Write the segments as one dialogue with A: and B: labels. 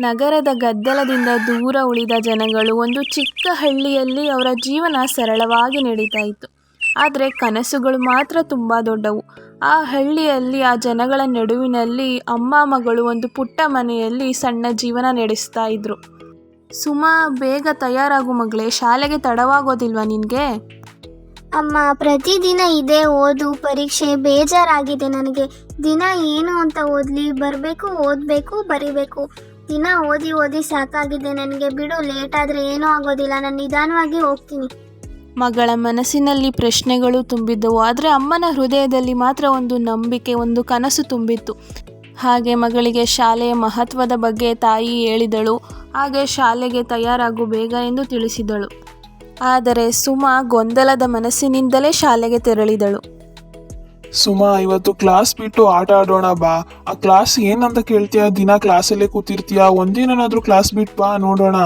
A: ನಗರದ ಗದ್ದಲದಿಂದ ದೂರ ಉಳಿದ ಜನಗಳು ಒಂದು ಚಿಕ್ಕ ಹಳ್ಳಿಯಲ್ಲಿ ಅವರ ಜೀವನ ಸರಳವಾಗಿ ನಡೀತಾ ಇತ್ತು. ಆದರೆ ಕನಸುಗಳು ಮಾತ್ರ ತುಂಬ ದೊಡ್ಡವು. ಆ ಹಳ್ಳಿಯಲ್ಲಿ ಆ ಜನಗಳ ನಡುವಿನಲ್ಲಿ ಅಮ್ಮ ಮಗಳು ಒಂದು ಪುಟ್ಟ ಮನೆಯಲ್ಲಿ ಸಣ್ಣ ಜೀವನ ನಡೆಸ್ತಾ ಇದ್ರು. ಸುಮಾ, ಬೇಗ ತಯಾರಾಗು ಮಗಳೇ, ಶಾಲೆಗೆ ತಡವಾಗೋದಿಲ್ವಾ ನಿನಗೆ?
B: ಅಮ್ಮ, ಪ್ರತಿದಿನ ಇದೇ ಓದು ಪರೀಕ್ಷೆ, ಬೇಜಾರಾಗಿದೆ ನನಗೆ. ದಿನ ಏನು ಅಂತ ಓದಲಿ, ಬರಬೇಕು, ಓದಬೇಕು, ಬರಿಬೇಕು. ದಿನ ಓದಿ ಓದಿ ಸಾಕಾಗಿದೆ ನನಗೆ. ಬಿಡು, ಲೇಟ್ ಆದರೆ ಏನೂ ಆಗೋದಿಲ್ಲ, ನಾನು ನಿಧಾನವಾಗಿ ಹೋಗ್ತೀನಿ.
A: ಮಗಳ ಮನಸ್ಸಿನಲ್ಲಿ ಪ್ರಶ್ನೆಗಳು ತುಂಬಿದ್ದವು. ಆದರೆ ಅಮ್ಮನ ಹೃದಯದಲ್ಲಿ ಮಾತ್ರ ಒಂದು ನಂಬಿಕೆ, ಒಂದು ಕನಸು ತುಂಬಿತ್ತು. ಹಾಗೆ ಮಗಳಿಗೆ ಶಾಲೆಯ ಮಹತ್ವದ ಬಗ್ಗೆ ತಾಯಿ ಹೇಳಿದಳು. ಹಾಗೆ ಶಾಲೆಗೆ ತಯಾರಾಗು ಬೇಗ ಎಂದು ತಿಳಿಸಿದಳು. ಆದರೆ ಸುಮಾ ಗೊಂದಲದ ಮನಸ್ಸಿನಿಂದಲೇ ಶಾಲೆಗೆ ತೆರಳಿದಳು.
C: ಸುಮಾ, ಇವತ್ತು ಕ್ಲಾಸ್ ಬಿಟ್ಟು ಆಟ ಆಡೋಣ ಬಾ. ಆ ಕ್ಲಾಸ್ ಏನಂತ ಕೇಳ್ತೀಯ? ದಿನ ಕ್ಲಾಸಲ್ಲೇ ಕೂತಿರ್ತೀಯ, ಒಂದಿನಾದ್ರೂ ಕ್ಲಾಸ್ ಬಿಟ್ಟು ಬಾ ನೋಡೋಣ.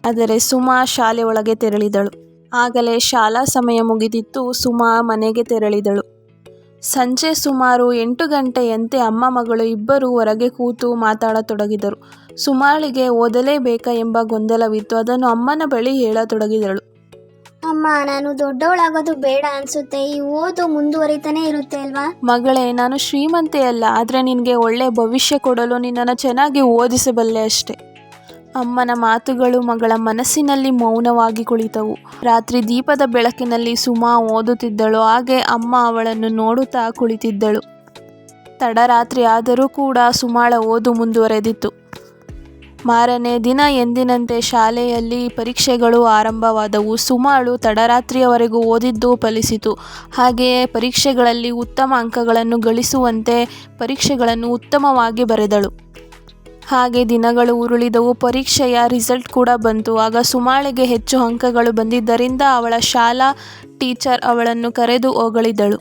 A: ಆದರೆ ಸುಮಾ ಶಾಲೆ ಒಳಗೆ ತೆರಳಿದಳು. ಆಗಲೇ ಶಾಲಾ ಸಮಯ ಮುಗಿದಿತ್ತು. ಸುಮಾ ಮನೆಗೆ ತೆರಳಿದಳು. ಸಂಜೆ ಸುಮಾರು 8 ಗಂಟೆಯಂತೆ ಅಮ್ಮ ಮಗಳು ಇಬ್ಬರು ಹೊರಗೆ ಕೂತು ಮಾತಾಡತೊಡಗಿದರು. ಸುಮಾಳಿಗೆ ಓದಲೇಬೇಕಾ ಎಂಬ ಗೊಂದಲವಿತ್ತು. ಅದನ್ನು ಅಮ್ಮನ ಬಳಿ ಹೇಳತೊಡಗಿದಳು.
B: ಅಮ್ಮ, ನಾನು ದೊಡ್ಡವಳಾಗೋದು ಬೇಡ ಅನ್ಸುತ್ತೆ. ಈ ಓದು ಮುಂದುವರಿತಾನೆ ಇರುತ್ತೆ ಅಲ್ವಾ?
A: ಮಗಳೇ, ನಾನು ಶ್ರೀಮಂತೆ ಅಲ್ಲ, ಆದರೆ ನಿನಗೆ ಒಳ್ಳೆ ಭವಿಷ್ಯ ಕೊಡಲು ನಿನ್ನನ್ನು ಚೆನ್ನಾಗಿ ಓದಿಸಬಲ್ಲೆ ಅಷ್ಟೆ. ಅಮ್ಮನ ಮಾತುಗಳು ಮಗಳ ಮನಸ್ಸಿನಲ್ಲಿ ಮೌನವಾಗಿ ಕುಳಿತವು. ರಾತ್ರಿ ದೀಪದ ಬೆಳಕಿನಲ್ಲಿ ಸುಮಾ ಓದುತ್ತಿದ್ದಳು. ಹಾಗೆ ಅಮ್ಮ ಅವಳನ್ನು ನೋಡುತ್ತಾ ಕುಳಿತಿದ್ದಳು. ತಡರಾತ್ರಿ ಆದರೂ ಕೂಡ ಸುಮಾಳ ಓದು ಮುಂದುವರೆದಿತ್ತು. ಮಾರನೇ ದಿನ ಎಂದಿನಂತೆ ಶಾಲೆಯಲ್ಲಿ ಪರೀಕ್ಷೆಗಳು ಆರಂಭವಾದವು. ಸುಮಾಳು ತಡರಾತ್ರಿಯವರೆಗೂ ಓದಿದ್ದು ಫಲಿಸಿತು. ಹಾಗೆಯೇ ಪರೀಕ್ಷೆಗಳಲ್ಲಿ ಉತ್ತಮ ಅಂಕಗಳನ್ನು ಗಳಿಸುವಂತೆ ಪರೀಕ್ಷೆಗಳನ್ನು ಉತ್ತಮವಾಗಿ ಬರೆದಳು. ಹಾಗೆ ದಿನಗಳು ಉರುಳಿದವು. ಪರೀಕ್ಷೆಯ ರಿಸಲ್ಟ್ ಕೂಡ ಬಂತು. ಆಗ ಸುಮಾಳಿಗೆ ಹೆಚ್ಚು ಅಂಕಗಳು ಬಂದಿದ್ದರಿಂದ ಅವಳ ಶಾಲಾ ಟೀಚರ್ ಅವಳನ್ನು ಕರೆದು ಹೊಗಳಿದಳು.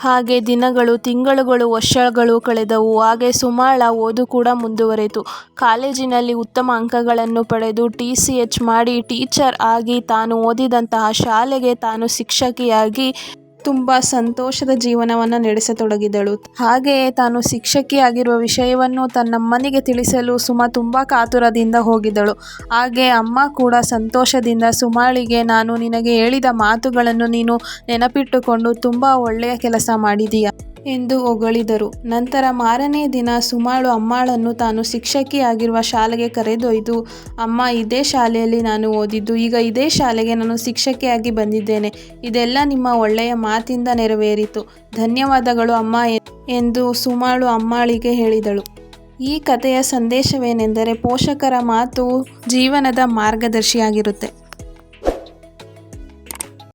A: ಹಾಗೆ ದಿನಗಳು, ತಿಂಗಳುಗಳು, ವರ್ಷಗಳು ಕಳೆದವು. ಹಾಗೆ ಸುಮಾಳ ಓದು ಕೂಡ ಮುಂದುವರೆಯಿತು. ಕಾಲೇಜಿನಲ್ಲಿ ಉತ್ತಮ ಅಂಕಗಳನ್ನು ಪಡೆದು TCH ಮಾಡಿ ಟೀಚರ್ ಆಗಿ ತಾನು ಓದಿದಂತಹ ಶಾಲೆಗೆ ತಾನು ಶಿಕ್ಷಕಿಯಾಗಿ ತುಂಬ ಸಂತೋಷದ ಜೀವನವನ್ನು ನಡೆಸತೊಡಗಿದಳು. ಹಾಗೆಯೇ ತಾನು ಶಿಕ್ಷಕಿಯಾಗಿರುವ ವಿಷಯವನ್ನು ತನ್ನಮ್ಮನಿಗೆ ತಿಳಿಸಲು ಸುಮಾ ತುಂಬ ಕಾತುರದಿಂದ ಹೋಗಿದ್ದಳು. ಹಾಗೆ ಅಮ್ಮ ಕೂಡ ಸಂತೋಷದಿಂದ ಸುಮಾಳಿಗೆ, ನಾನು ನಿನಗೆ ಹೇಳಿದ ಮಾತುಗಳನ್ನು ನೀನು ನೆನಪಿಟ್ಟುಕೊಂಡು ತುಂಬ ಒಳ್ಳೆಯ ಕೆಲಸ ಮಾಡಿದೀಯ ಎಂದು ಹೊಗಳಿದರು. ನಂತರ ಮಾರನೇ ದಿನ ಸುಮಾಳು ಅಮ್ಮಳನ್ನು ತಾನು ಶಿಕ್ಷಕಿಯಾಗಿರುವ ಶಾಲೆಗೆ ಕರೆದೊಯ್ದು, ಅಮ್ಮ, ಇದೇ ಶಾಲೆಯಲ್ಲಿ ನಾನು ಓದಿದ್ದು, ಈಗ ಇದೇ ಶಾಲೆಗೆ ನಾನು ಶಿಕ್ಷಕಿಯಾಗಿ ಬಂದಿದ್ದೇನೆ. ಇದೆಲ್ಲ ನಿಮ್ಮ ಒಳ್ಳೆಯ ಮಾತಿಂದ ನೆರವೇರಿತು. ಧನ್ಯವಾದಗಳು ಅಮ್ಮ ಎಂದು ಸುಮಾಳು ಅಮ್ಮಳಿಗೆ ಹೇಳಿದಳು. ಈ ಕಥೆಯ ಸಂದೇಶವೇನೆಂದರೆ, ಪೋಷಕರ ಮಾತು ಜೀವನದ ಮಾರ್ಗದರ್ಶಿಯಾಗಿರುತ್ತೆ.